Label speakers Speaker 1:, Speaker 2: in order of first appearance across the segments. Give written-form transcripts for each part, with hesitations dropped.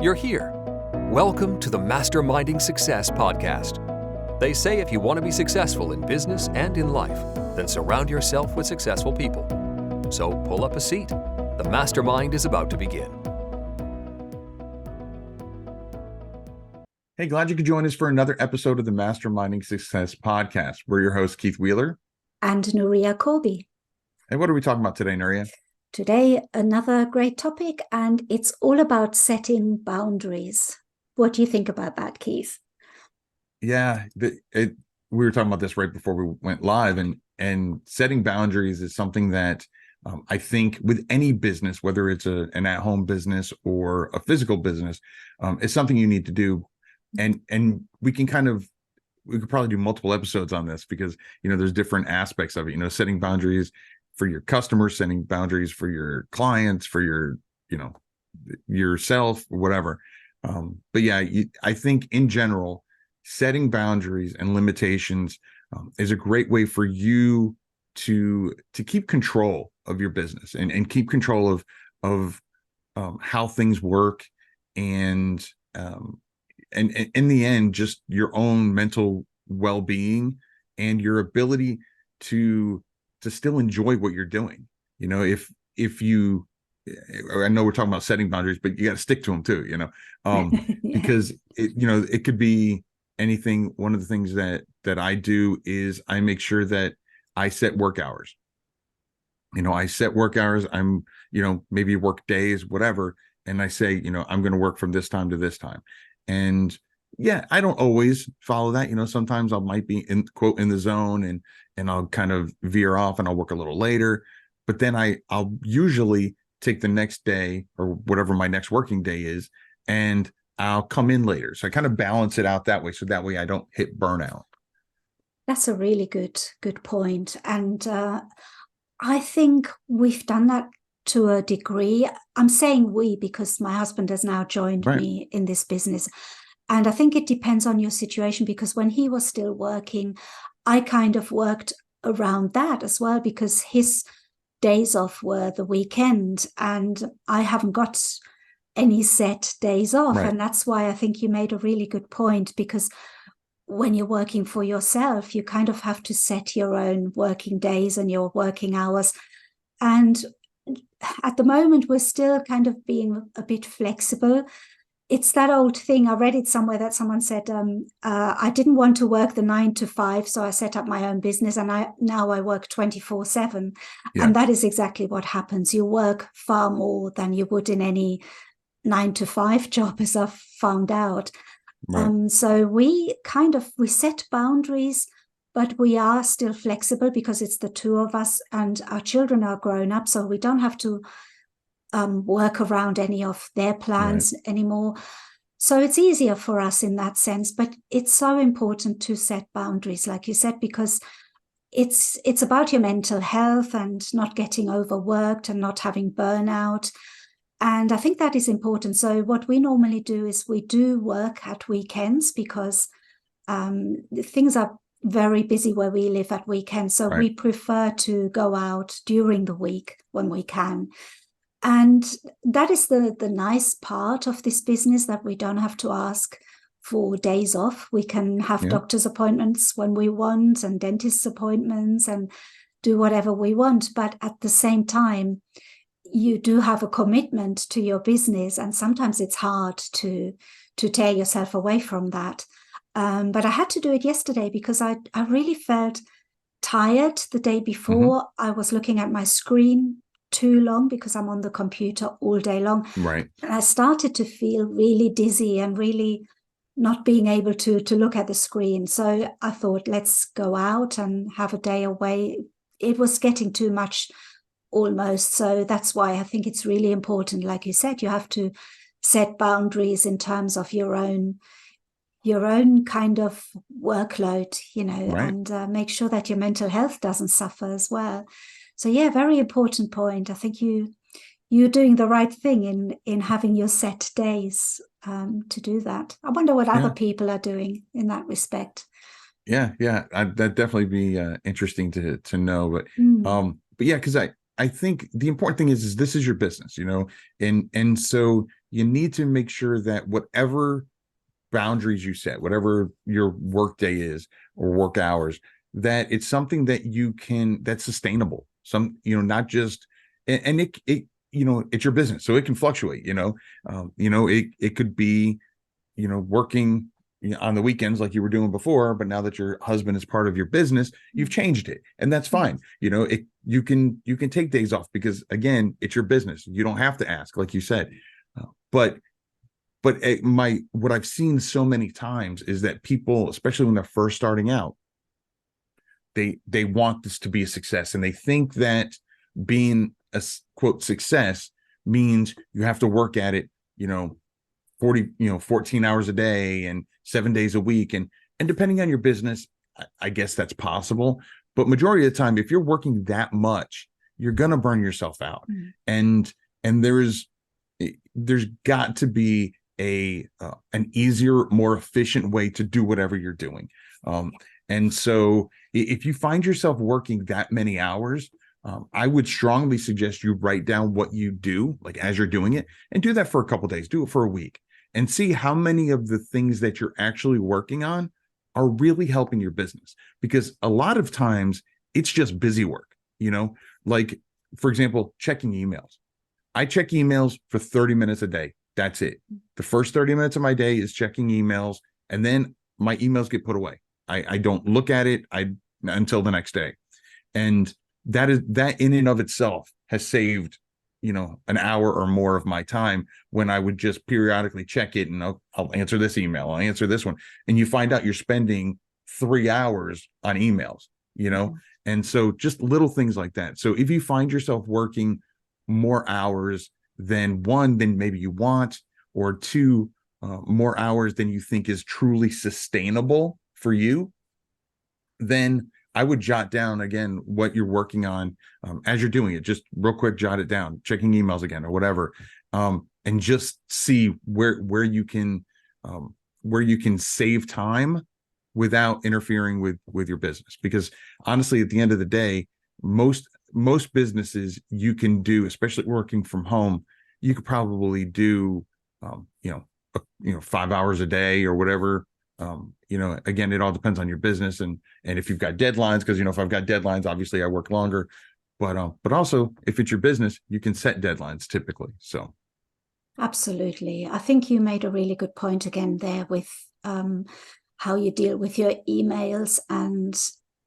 Speaker 1: You're here. Welcome to the Masterminding Success podcast. They say if you want to be successful in business and in life, then surround yourself with successful people. So pull up a seat. The mastermind is about to begin.
Speaker 2: Hey, glad you could join us for another episode of the Masterminding Success podcast. We're your hosts, Keith Wheeler
Speaker 3: and Nuria Colby.
Speaker 2: And what are we talking about today, Nuria?
Speaker 3: Today, another great topic, and it's all about setting boundaries. What do you think about that, Keith?
Speaker 2: Yeah, we were talking about this right before we went live, and setting boundaries is something that I think with any business, whether it's an at-home business or a physical business, it's something you need to do. And we could probably do multiple episodes on this because, there's different aspects of it, setting boundaries for your customers, setting boundaries for your clients, for your, yourself, whatever. But yeah, I think in general, setting boundaries and limitations is a great way for you to keep control of your business and keep control of how things work and in the end, just your own mental well-being and your ability to still enjoy what you're doing. If you, I know we're talking about setting boundaries, but you got to stick to them too, yeah. Because it could be anything. One of the things that I do is I make sure that I set work hours. I set work hours. I'm, maybe work days, whatever. And I say, I'm going to work from this time to this time. And yeah, I don't always follow that. Sometimes I might be in the zone and I'll kind of veer off and I'll work a little later. But then I'll usually take the next day or whatever my next working day is, and I'll come in later. So I kind of balance it out that way. So that way I don't hit burnout.
Speaker 3: That's a really good point. And I think we've done that to a degree. I'm saying we because my husband has now joined me in this business. And I think it depends on your situation, because when he was still working, I kind of worked around that as well, because his days off were the weekend and I haven't got any set days off.
Speaker 2: Right.
Speaker 3: And that's why I think you made a really good point, because when you're working for yourself, you kind of have to set your own working days and your working hours. And at the moment, we're still kind of being a bit flexible. It's that old thing. I read it somewhere that someone said, I didn't want to work the 9 to 5, so I set up my own business, and now I work 24/7.
Speaker 2: Yeah.
Speaker 3: And that is exactly what happens. You work far more than you would in any 9 to 5 job, as I've found out.
Speaker 2: Right.
Speaker 3: So we set boundaries, but we are still flexible because it's the two of us and our children are grown up, so we don't have to work around any of their plans anymore. So it's easier for us in that sense, but it's so important to set boundaries, like you said, because it's about your mental health and not getting overworked and not having burnout. And I think that is important. So what we normally do is we do work at weekends because things are very busy where we live at weekends. So we prefer to go out during the week when we can. And that is the nice part of this business, that we don't have to ask for days off. We can have doctor's appointments when we want and dentist's appointments and do whatever we want. But at the same time, you do have a commitment to your business. And sometimes it's hard to tear yourself away from that. But I had to do it yesterday because I really felt tired the day before. I was looking at my screen too long because I'm on the computer all day long.
Speaker 2: Right.
Speaker 3: And I started to feel really dizzy and really not being able to look at the screen. So I thought, let's go out and have a day away. It was getting too much almost. So that's why I think it's really important. Like you said, you have to set boundaries in terms of your own kind of workload, and make sure that your mental health doesn't suffer as well. So yeah, very important point. I think you're doing the right thing in having your set days to do that. I wonder what other people are doing in that respect.
Speaker 2: Yeah, that'd definitely be interesting to know. But yeah, because I think the important thing is this is your business, and so you need to make sure that whatever boundaries you set, whatever your work day is or work hours, that it's something that that's sustainable. Not just, and it it's your business, so it can fluctuate. It could be, working on the weekends like you were doing before, but now that your husband is part of your business, you've changed it, and that's fine. You can take days off because, again, it's your business. You don't have to ask, like you said. But what I've seen so many times is that people, especially when they're first starting out, they want this to be a success, and they think that being a quote success means you have to work at it 14 hours a day and 7 days a week, and depending on your business, I guess that's possible, but majority of the time, if you're working that much, you're gonna burn yourself out. And there's got to be an easier, more efficient way to do whatever you're doing. And so if you find yourself working that many hours, I would strongly suggest you write down what you do, like as you're doing it, and do that for a couple of days, do it for a week, and see how many of the things that you're actually working on are really helping your business. Because a lot of times it's just busy work, like, for example, checking emails. I check emails for 30 minutes a day. That's it. The first 30 minutes of my day is checking emails, and then my emails get put away. I don't look at it until the next day. And that in and of itself has saved, an hour or more of my time, when I would just periodically check it, and I'll answer this email, I'll answer this one. And you find out you're spending 3 hours on emails, and so just little things like that. So if you find yourself working more hours than maybe you want, or 2, more hours than you think is truly sustainable for you, then I would jot down again what you're working on as you're doing it. Just real quick, jot it down, checking emails again or whatever, and just see where you can save time without interfering with your business. Because honestly, at the end of the day, most businesses you can do, especially working from home, you could probably do 5 hours a day or whatever. Again, it all depends on your business and if you've got deadlines, because if I've got deadlines, obviously I work longer, but also if it's your business, you can set deadlines typically. So
Speaker 3: absolutely, I think you made a really good point again there with how you deal with your emails, and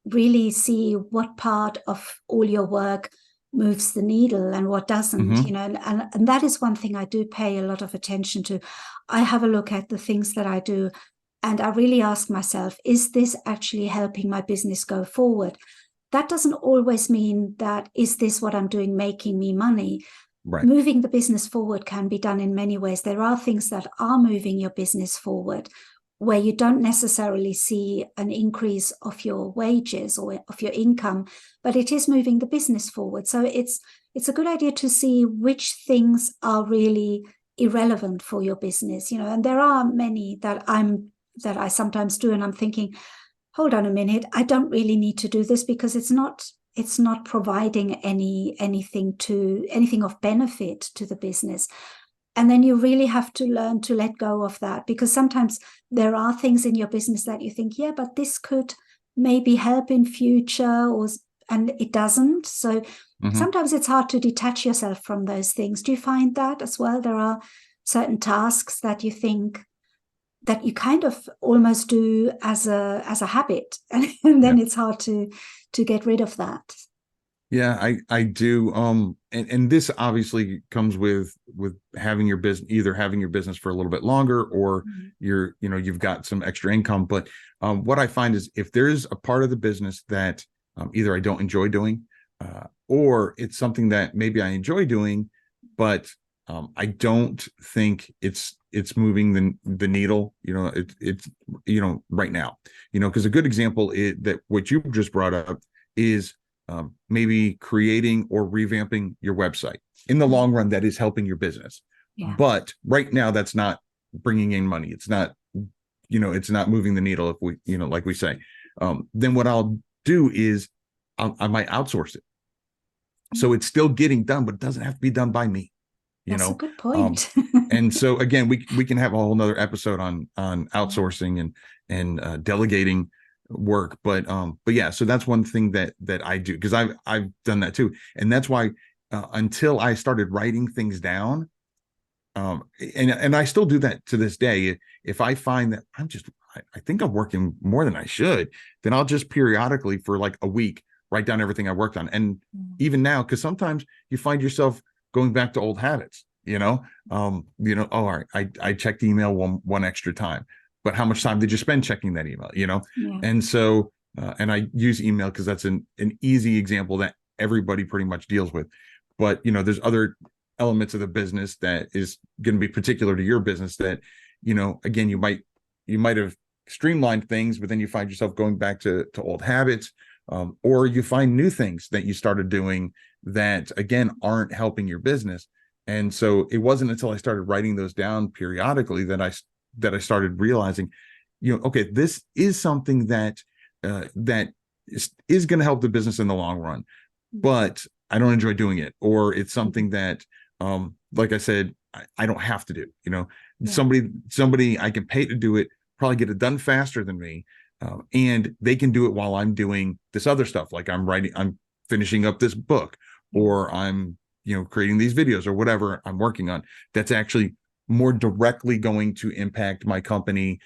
Speaker 3: really see what part of all your work moves the needle and what doesn't. And that is one thing I do pay a lot of attention to. I have a look at the things that I do, and I really ask myself, is this actually helping my business go forward? That doesn't always mean that, is this what I'm doing making me money? Right. Moving the business forward can be done in many ways. There are things that are moving your business forward where you don't necessarily see an increase of your wages or of your income, but it is moving the business forward. So it's a good idea to see which things are really irrelevant for your business, and there are many that I sometimes do, and I'm thinking, hold on a minute, I don't really need to do this because it's not providing anything of benefit to the business. And then you really have to learn to let go of that, because sometimes there are things in your business that you think, yeah, but this could maybe help in future, and it doesn't. So sometimes it's hard to detach yourself from those things. Do you find that as well? There are certain tasks that you think that you kind of almost do as a habit, and then it's hard to get rid of that.
Speaker 2: Yeah, I do. And this obviously comes with having your business, either having your business for a little bit longer, or you've got some extra income. But what I find is, if there's a part of the business that either I don't enjoy doing, or it's something that maybe I enjoy doing, but I don't think it's moving the needle, it's right now, because a good example is that what you just brought up is maybe creating or revamping your website. In the long run, that is helping your business. Yeah. But right now, that's not bringing in money. It's not, it's not moving the needle, if we, like we say. Then what I'll do is I might outsource it. So it's still getting done, but it doesn't have to be done by me.
Speaker 3: That's a
Speaker 2: know.
Speaker 3: good point.
Speaker 2: And so again, we can have a whole nother episode on outsourcing and delegating work, but yeah, so that's one thing that I do, because I've done that too, and that's why until I started writing things down, and I still do that to this day. If I find that I think I'm working more than I should, then I'll just periodically for like a week write down everything I worked on. And even now, because sometimes you find yourself going back to old habits, oh, all right, I checked email one extra time, but how much time did you spend checking that email?
Speaker 3: Yeah.
Speaker 2: And so and I use email because that's an easy example that everybody pretty much deals with. But there's other elements of the business that is going to be particular to your business that, again, you might have streamlined things, but then you find yourself going back to old habits, or you find new things that you started doing that, again, aren't helping your business. And so it wasn't until I started writing those down periodically that I started realizing, okay, this is something that that is going to help the business in the long run, but I don't enjoy doing it, or it's something that, like I said, I don't have to do. Somebody I can pay to do it, probably get it done faster than me, and they can do it while I'm doing this other stuff, like I'm finishing up this book, or I'm creating these videos, or whatever I'm working on. That's actually more directly going to impact my company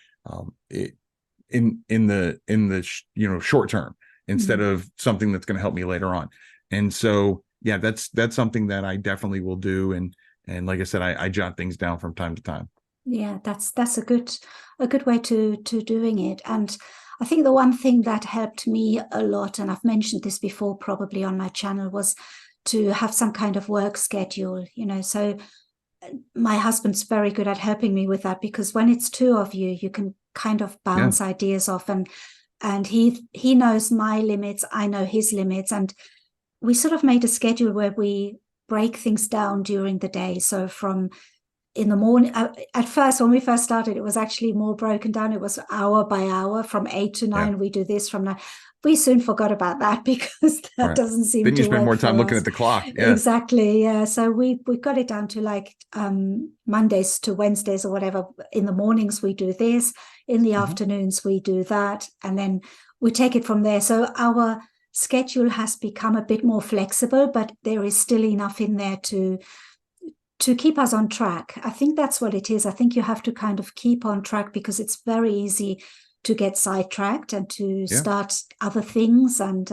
Speaker 2: in the short term, instead of something that's going to help me later on. And so, yeah, that's something that I definitely will do. And like I said, I jot things down from time to time.
Speaker 3: Yeah, that's a good way to doing it. And I think the one thing that helped me a lot, and I've mentioned this before probably on my channel, was to have some kind of work schedule. So my husband's very good at helping me with that, because when it's two of you, you can kind of bounce ideas off, and he knows my limits, I know his limits, and we sort of made a schedule where we break things down during the day. So from in the morning, at first, when we first started, it was actually more broken down. It was hour by hour, from 8 to 9, we do this, from 9. We soon forgot about that, because that doesn't seem to work.
Speaker 2: Then you spend more time looking
Speaker 3: us.
Speaker 2: at the clock.
Speaker 3: Exactly. Yeah. So we got it down to like Mondays to Wednesdays or whatever. In the mornings we do this, in the afternoons we do that, and then we take it from there. So our schedule has become a bit more flexible, but there is still enough in there to keep us on track. I think that's what it is. I think you have to kind of keep on track, because it's very easy to get sidetracked and to start other things. And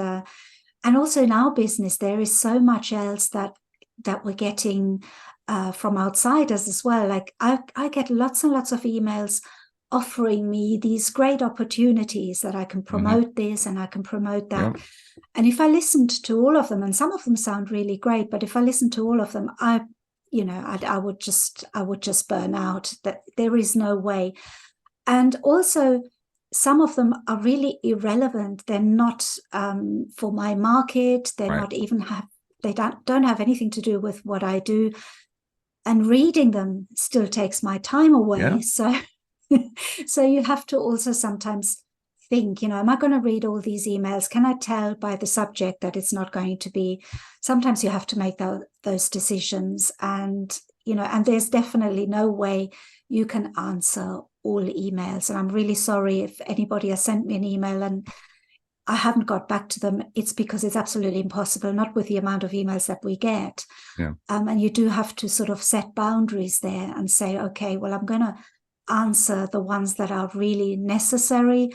Speaker 3: also in our business, there is so much else that we're getting from outsiders as well. Like I get lots and lots of emails offering me these great opportunities that I can promote this and I can promote that. And if I listened to all of them, and some of them sound really great, but if I listen to all of them, I would just burn out. That there is no way. And also, some of them are really irrelevant. They're not for my market. They're not even they don't have anything to do with what I do. And reading them still takes my time away. So you have to also sometimes think, am I going to read all these emails? Can I tell by the subject that it's not going to be? Sometimes you have to make those decisions, and and there's definitely no way you can answer all emails. And I'm really sorry if anybody has sent me an email and I haven't got back to them. It's because it's absolutely impossible, not with the amount of emails that we get. And you do have to sort of set boundaries there and say, okay, well, I'm going to answer the ones that are really necessary.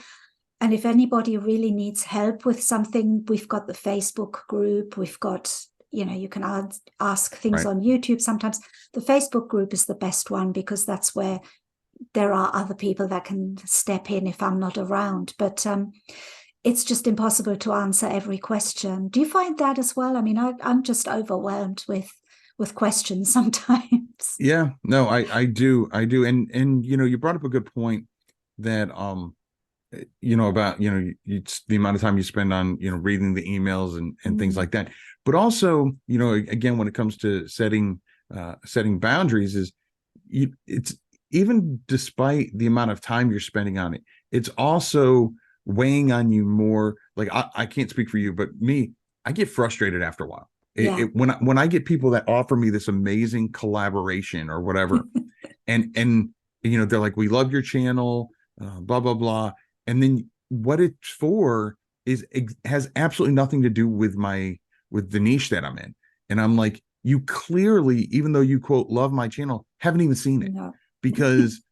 Speaker 3: And if anybody really needs help with something, we've got the Facebook group. We've got, you can ask things on YouTube. Sometimes the Facebook group is the best one, because that's where there are other people that can step in if I'm not around. But it's just impossible to answer every question. Do you find that as well? I mean, I'm just overwhelmed with questions sometimes.
Speaker 2: Yeah, no, I do. And you brought up a good point that about the amount of time you spend on reading the emails and things like that. But also, again, when it comes to setting boundaries, it's even despite the amount of time you're spending on it, it's also weighing on you more. Like I can't speak for you, but me, I get frustrated after a while.
Speaker 3: Yeah.
Speaker 2: When I get people that offer me this amazing collaboration or whatever, and they're like, we love your channel, blah blah blah, and then what it's for has absolutely nothing to do with the niche that I'm in. And I'm like, you clearly, even though you quote love my channel, haven't even seen it.
Speaker 3: No.
Speaker 2: Because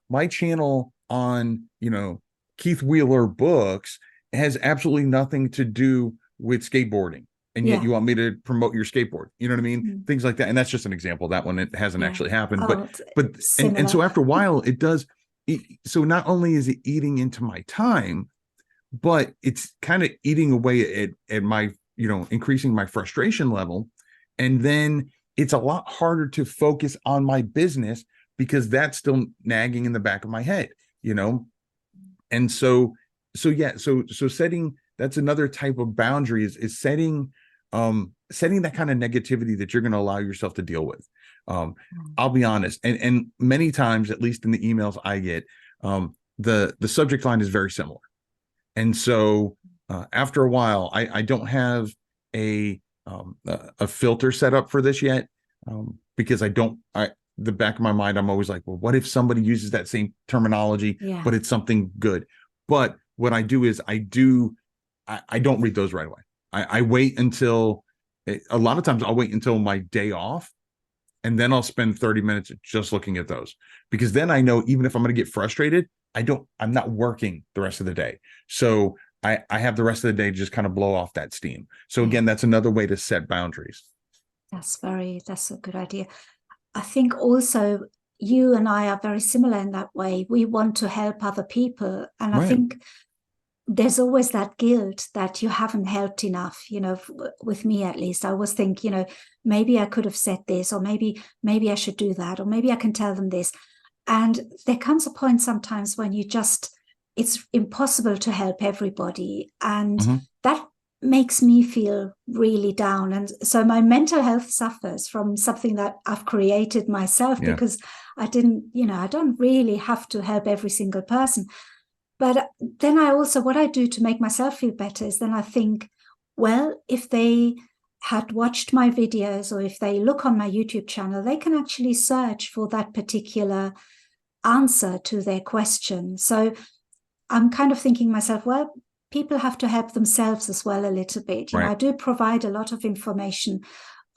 Speaker 2: my channel on Keith Wheeler books has absolutely nothing to do with skateboarding, and yet you want me to promote your skateboard, you know what I mean? Things like that. And that's just an example. That one, it hasn't actually happened, but and so after a while it does. So not only is it eating into my time, but it's kind of eating away at my, increasing my frustration level. And then it's a lot harder to focus on my business because that's still nagging in the back of my head, And so setting, that's another type of boundary is setting that kind of negativity that you're going to allow yourself to deal with. I'll be honest. And many times, at least in the emails I get, the subject line is very similar. And so after a while, I don't have a filter set up for this yet, because the back of my mind, I'm always like, well, what if somebody uses that same terminology, but it's something good? But what I do is I don't read those right away. I wait until, a lot of times I'll wait until my day off, and then I'll spend 30 minutes just looking at those, because then I know, even if I'm going to get frustrated, I'm not working the rest of the day. So I have the rest of the day to just kind of blow off that steam. So again, that's another way to set boundaries.
Speaker 3: That's a good idea. I think also you and I are very similar in that way. We want to help other people. And I think there's always that guilt that you haven't helped enough, with me at least. I always think, maybe I could have said this, or maybe I should do that, or maybe I can tell them this. And there comes a point sometimes when it's impossible to help everybody. And that makes me feel really down. And so my mental health suffers from something that I've created myself, because I don't really have to help every single person. But then what I do to make myself feel better is then I think, well, if they had watched my videos, or if they look on my YouTube channel, they can actually search for that particular answer to their question. So I'm kind of thinking myself, well, people have to help themselves as well a little bit. I do provide a lot of information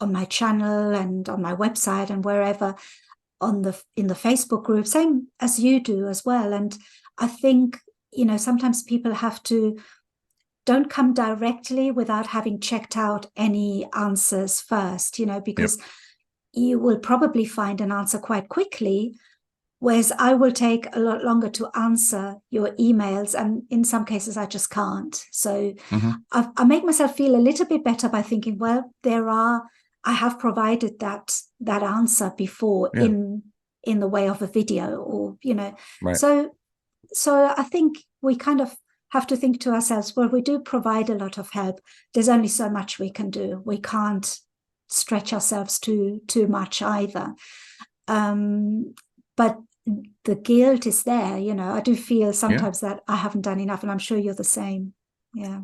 Speaker 3: on my channel and on my website and wherever, in the Facebook group, same as you do as well. And I think, sometimes people don't come directly without having checked out any answers first, because you will probably find an answer quite quickly, whereas I will take a lot longer to answer your emails, and in some cases I just can't. So I make myself feel a little bit better by thinking, well, I have provided that answer before in the way of a video, or So I think we kind of have to think to ourselves, well, we do provide a lot of help. There's only so much we can do. We can't stretch ourselves too much either. But the guilt is there. I do feel sometimes that I haven't done enough, and I'm sure you're the same. Yeah.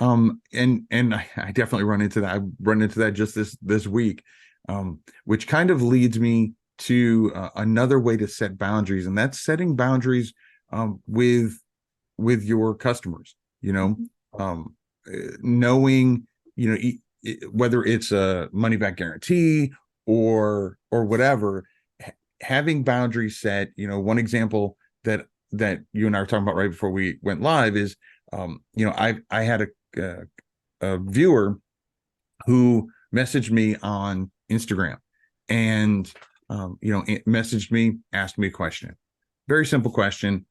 Speaker 3: And I definitely run into that. I run into that just this week, which kind of leads me to another way to set boundaries, and that's setting boundaries with your customers. Knowing whether it's a money back guarantee or whatever, having boundaries set. One example that you and I were talking about right before we went live is I had a viewer who messaged me on Instagram, and it messaged me, asked me a question, very simple question.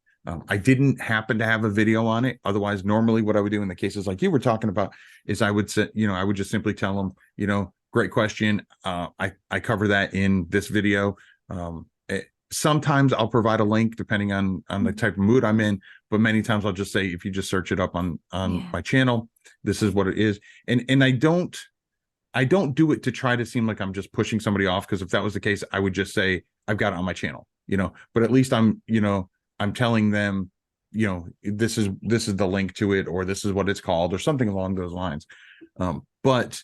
Speaker 3: I didn't happen to have a video on it. Otherwise, normally what I would do in the cases like you were talking about is I would say, I would just simply tell them, great question. I cover that in this video. Sometimes I'll provide a link depending on the type of mood I'm in, but many times I'll just say, if you just search it up on my channel, this is what it is. And I don't do it to try to seem like I'm just pushing somebody off, because if that was the case, I would just say, I've got it on my channel, but at least I'm telling them, this is the link to it, or this is what it's called, or something along those lines. But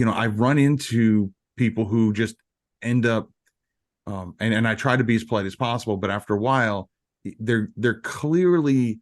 Speaker 2: I've run into people who just end up, and I try to be as polite as possible, but after a while, they're clearly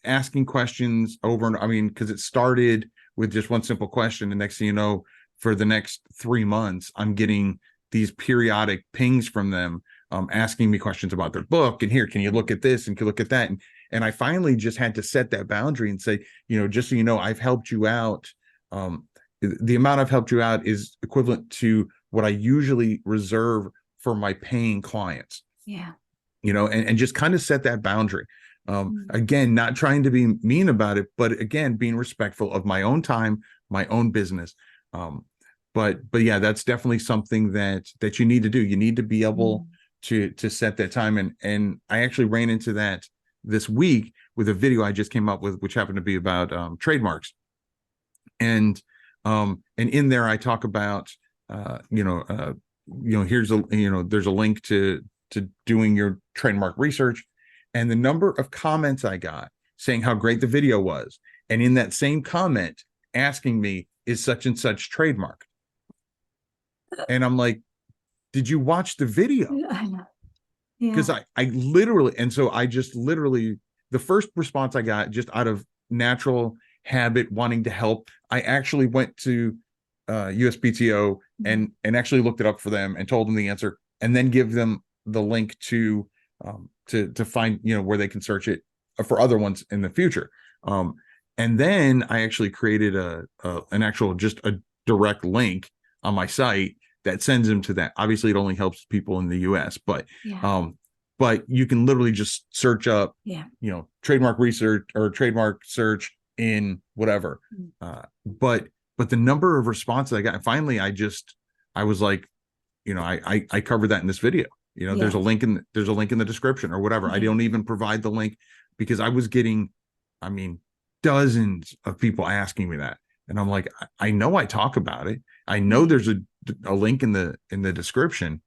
Speaker 2: asking questions over and I mean, because it started with just one simple question, and next thing you know, for the next 3 months, I'm getting these periodic pings from them, asking me questions about their book, and here, can you look at this and can you look at that, and I finally just had to set that boundary and say, just so you know, I've helped you out. The amount I've helped you out is equivalent to what I usually reserve for my paying clients.
Speaker 3: Yeah.
Speaker 2: And just kind of set that boundary. Again, not trying to be mean about it, but again, being respectful of my own time, my own business. But yeah, that's definitely something that you need to do. You need to be able to set that time. And I actually ran into that this week with a video I just came up with, which happened to be about trademarks. And in there I talk about here's there's a link to doing your trademark research, and the number of comments I got saying how great the video was, and in that same comment asking me, is such and such trademark? And I'm like, did you watch the video?
Speaker 3: I know. Yeah.
Speaker 2: Because I literally, and so I just literally, the first response I got, just out of natural habit, wanting to help, I actually went to USPTO and actually looked it up for them and told them the answer, and then give them the link to find where they can search it for other ones in the future. And then I actually created an actual, just a direct link on my site that sends them to that. Obviously, it only helps people in the US, but you can literally just search up, trademark research or trademark search in whatever. But the number of responses I got, and finally I was like, I covered that in this video. There's a link in the description or whatever. I don't even provide the link because I was getting, dozens of people asking me that. And I'm like, I know I talk about it. I know there's a link in the description,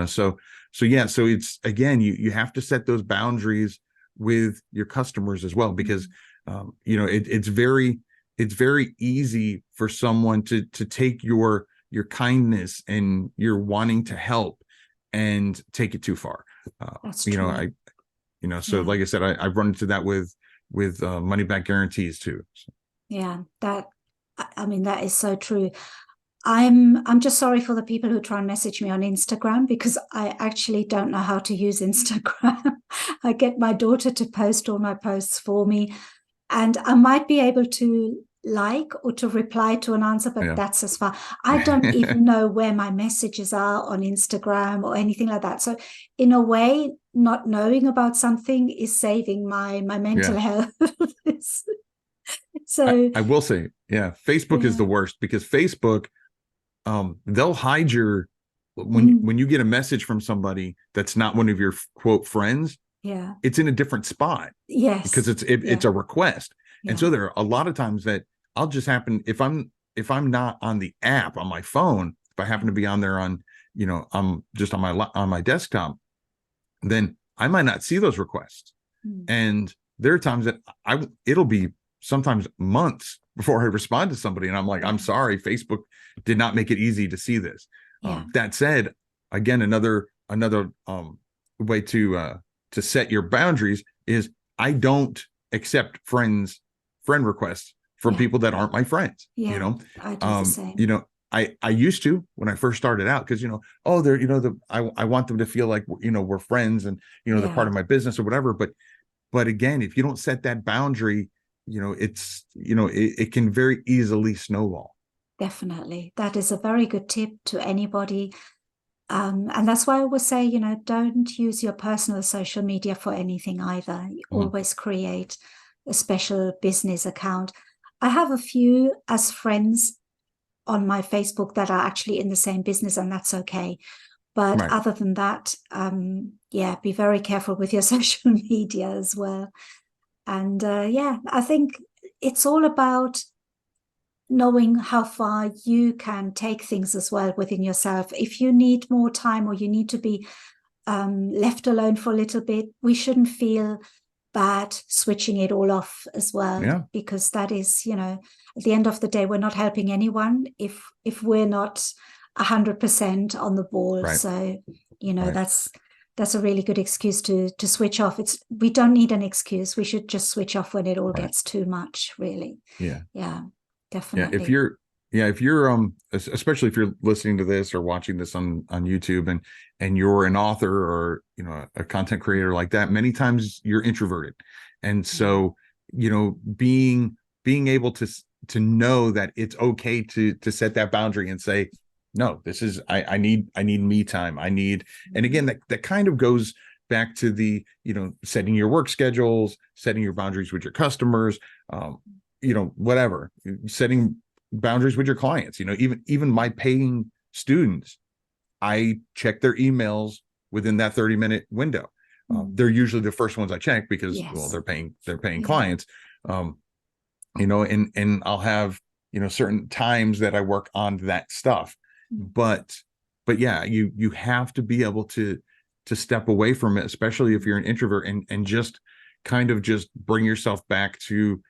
Speaker 2: so it's, again, you have to set those boundaries with your customers as well, because, it's very easy for someone to take your kindness and your wanting to help and take it too far.
Speaker 3: That's true.
Speaker 2: So like I said, I've run into that with money back guarantees too. So.
Speaker 3: Yeah, that is so true. I'm just sorry for the people who try and message me on Instagram, because I actually don't know how to use Instagram. I get my daughter to post all my posts for me, and I might be able to like or to reply to an answer, but that's as far. I don't even know where my messages are on Instagram or anything like that. So in a way, not knowing about something is saving my mental health. So
Speaker 2: I will say, Facebook is the worst, because Facebook, they'll hide your, when you get a message from somebody that's not one of your quote friends, it's in a different spot.
Speaker 3: Yes,
Speaker 2: because it's a request. And so there are a lot of times that I'll just happen, if I'm not on the app on my phone, if I happen to be on there on, I'm just on my desktop, then I might not see those requests. And there are times that it'll be sometimes months before I respond to somebody, and I'm like, I'm sorry, Facebook did not make it easy to see this. That said, again, another way to set your boundaries is, I don't accept friend requests from people that aren't my friends.
Speaker 3: I do the same.
Speaker 2: I used to, when I first started out, because I want them to feel like we're friends, and they're part of my business or whatever. But again, if you don't set that boundary, it can very easily snowball.
Speaker 3: Definitely. That is a very good tip to anybody. And that's why I always say, don't use your personal social media for anything either. Always create a special business account. I have a few as friends on my Facebook that are actually in the same business, and that's okay. But other than that, be very careful with your social media as well. And I think it's all about knowing how far you can take things as well within yourself. If you need more time, or you need to be left alone for a little bit, we shouldn't feel bad switching it all off as well.
Speaker 2: Yeah.
Speaker 3: Because that is, at the end of the day, we're not helping anyone if we're not 100% on the ball.
Speaker 2: Right.
Speaker 3: So,
Speaker 2: Right.
Speaker 3: that's a really good excuse to switch off. We don't need an excuse. We should just switch off when it all
Speaker 2: Right.
Speaker 3: gets too much, really.
Speaker 2: Yeah.
Speaker 3: Yeah,
Speaker 2: Yeah.
Speaker 3: definitely.
Speaker 2: If you're especially if you're listening to this or watching this on YouTube and you're an author or, a content creator like that, many times you're introverted. And so, being able to know that it's okay to set that boundary and say, no, this is, I need me time. And again, that kind of goes back to the, setting your work schedules, setting your boundaries with your customers, whatever, setting boundaries with your clients. Even my paying students, I check their emails within that 30-minute window. They're usually the first ones I check because, well, they're paying clients, and I'll have, certain times that I work on that stuff. But yeah, you have to be able to step away from it, especially if you're an introvert, and just kind of just bring yourself back to,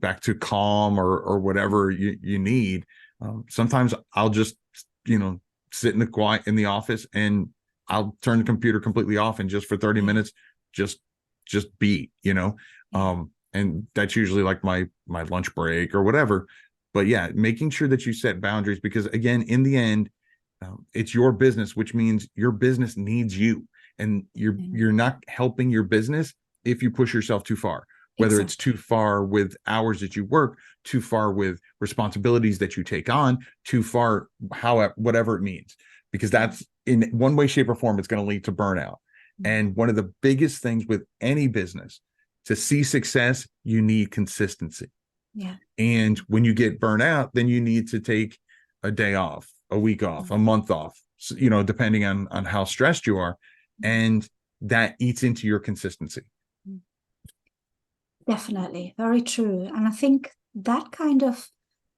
Speaker 2: back to calm or whatever you need. Sometimes I'll just, sit in the office and I'll turn the computer completely off and just for 30 minutes, just be, and that's usually like my lunch break or whatever. But yeah, making sure that you set boundaries, because again, in the end, it's your business, which means your business needs you, and you're not helping your business if you push yourself too far, whether it's too far with hours that you work, too far with responsibilities that you take on, too far, whatever it means, because that's in one way, shape, or form, it's going to lead to burnout. And one of the biggest things with any business, to see success, you need consistency.
Speaker 3: Yeah.
Speaker 2: And when you get burnt out, then you need to take a day off, a week off, a month off, depending on how stressed you are. And that eats into your consistency.
Speaker 3: Definitely. Very true. And I think that kind of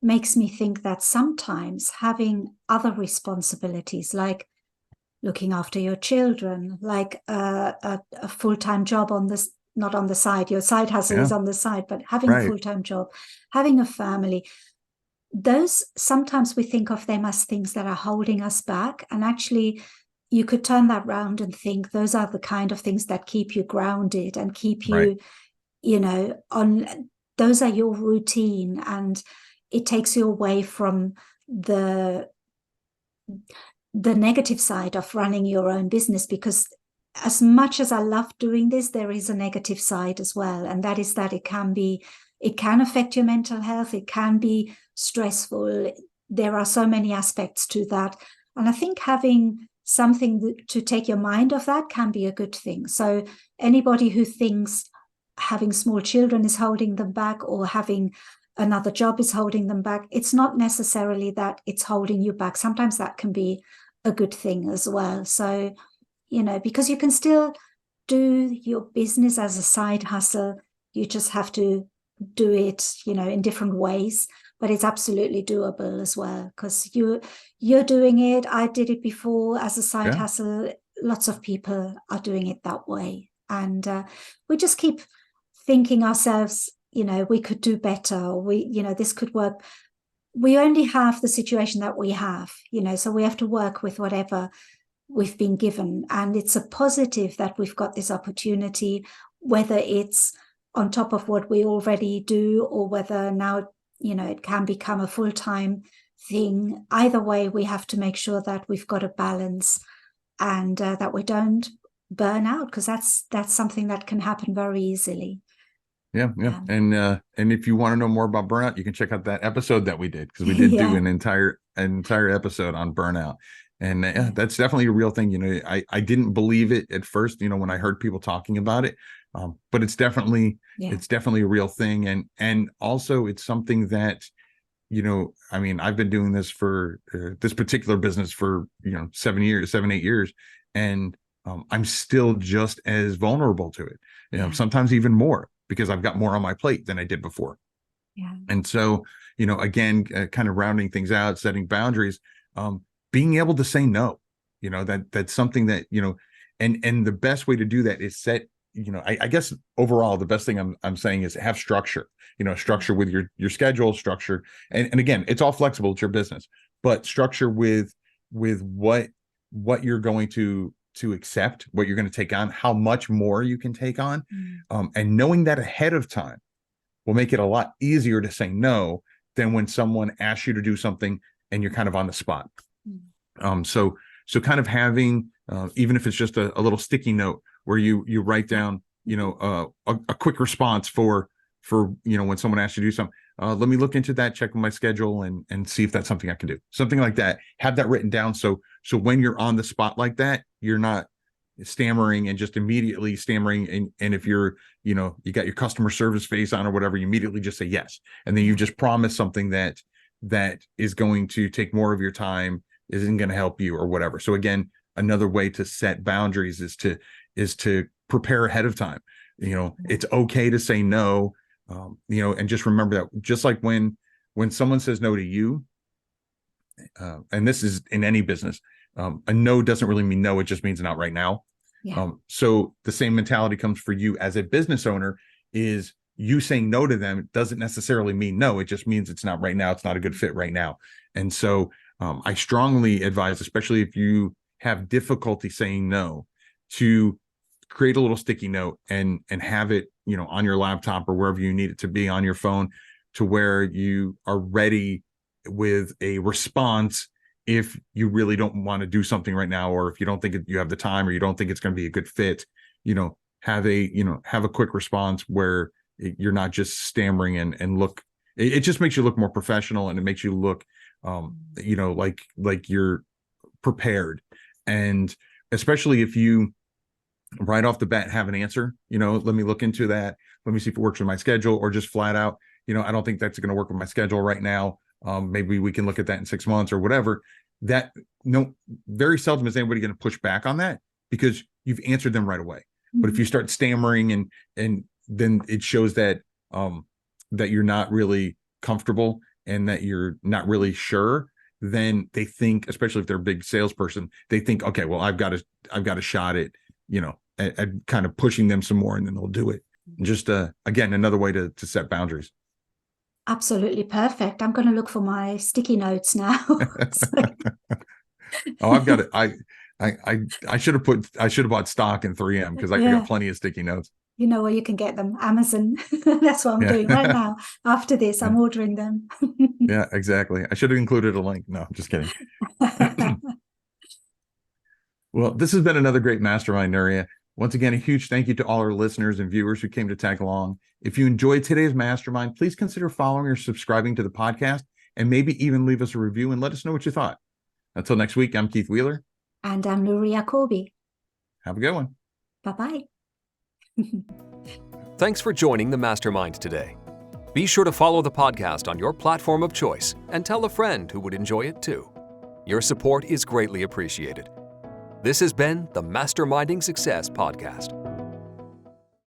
Speaker 3: makes me think that sometimes having other responsibilities, like looking after your children, like a full-time job on this, not on the side, your side hustle is on the side, but having a full-time job, having a family, those sometimes we think of them as things that are holding us back. And actually, you could turn that round and think those are the kind of things that keep you grounded and keep you, on, those are your routine, and it takes you away from the negative side of running your own business. Because as much as I love doing this, there is a negative side as well. And that is that it can affect your mental health. It can be stressful. There are so many aspects to that. And I think having something to take your mind off that can be a good thing. So anybody who thinks having small children is holding them back, or having another job is holding them back, it's not necessarily that it's holding you back. Sometimes that can be a good thing as well. So, because you can still do your business as a side hustle, you just have to do it, in different ways, but it's absolutely doable as well, because you're doing it. I did it before as a side hustle. Lots of people are doing it that way. And we just keep thinking ourselves, we could do better. This could work. We only have the situation that we have, so we have to work with whatever we've been given. And it's a positive that we've got this opportunity, whether it's on top of what we already do, or whether now, it can become a full-time thing. Either way, we have to make sure that we've got a balance, and that we don't burn out, because that's something that can happen very easily.
Speaker 2: Yeah. And if you want to know more about burnout, you can check out that episode that we did, because we did do an entire episode on burnout. And that's definitely a real thing. I didn't believe it at first, when I heard people talking about it. But it's definitely a real thing. And also it's something that, I've been doing this for this particular business for, 7, 8 years. And I'm still just as vulnerable to it, sometimes even more, because I've got more on my plate than I did before.
Speaker 3: Yeah.
Speaker 2: And so, again, kind of rounding things out, setting boundaries, being able to say no, that's something that, and the best way to do that is set I guess overall the best thing I'm saying is have structure, structure with your schedule, structure. And again, it's all flexible. It's your business, but structure with what you're going to accept, what you're going to take on, how much more you can take on. And knowing that ahead of time will make it a lot easier to say no than when someone asks you to do something and you're kind of on the spot. So kind of having, even if it's just a little sticky note where you write down, a quick response for when someone asks you to do something. Let me look into that, check my schedule, and see if that's something I can do. Something like that. Have that written down so when you're on the spot like that, you're not stammering and just immediately stammering. And if you're, you got your customer service face on or whatever, you immediately just say yes. And then you just promise something that is going to take more of your time, isn't going to help you or whatever. So again, another way to set boundaries is to prepare ahead of time. It's okay to say no. And just remember that just like when someone says no to you, and this is in any business, a no doesn't really mean no. It just means not right now.
Speaker 3: Yeah.
Speaker 2: So the same mentality comes for you as a business owner. Is you saying no to them doesn't necessarily mean no. It just means it's not right now. It's not a good fit right now. And so I strongly advise, especially if you have difficulty saying no, to create a little sticky note and have it, on your laptop or wherever you need it to be, on your phone, to where you are ready with a response if you really don't want to do something right now, or if you don't think you have the time, or you don't think it's going to be a good fit. Have a quick response where you're not just stammering and look. It just makes you look more professional, and it makes you look like you're prepared. And especially if you right off the bat have an answer, let me look into that, let me see if it works with my schedule, or just flat out, I don't think that's going to work with my schedule right now. Maybe we can look at that in 6 months or whatever. That very seldom is anybody going to push back on that, because you've answered them right away. But if you start stammering and then it shows that that you're not really comfortable and that you're not really sure, then they think, especially if they're a big salesperson, they think, okay, well, I've got a shot at, at kind of pushing them some more, and then they'll do it. Just again, another way to set boundaries.
Speaker 3: Absolutely perfect. I'm going to look for my sticky notes now.
Speaker 2: Oh, I've got it. I should have bought stock in 3M, because I got plenty of sticky notes.
Speaker 3: You know where you can get them? Amazon. That's what I'm doing right now. After this, I'm ordering them.
Speaker 2: Yeah, exactly. I should have included a link. No, I'm just kidding. Well, this has been another great mastermind, Nuria. Once again, a huge thank you to all our listeners and viewers who came to tag along. If you enjoyed today's mastermind, please consider following or subscribing to the podcast, and maybe even leave us a review and let us know what you thought. Until next week, I'm Keith Wheeler.
Speaker 3: And I'm Nuria Corby.
Speaker 2: Have a good one.
Speaker 3: Bye-bye.
Speaker 1: Thanks for joining the Mastermind today. Be sure to follow the podcast on your platform of choice and tell a friend who would enjoy it too. Your support is greatly appreciated. This has been the Masterminding Success Podcast.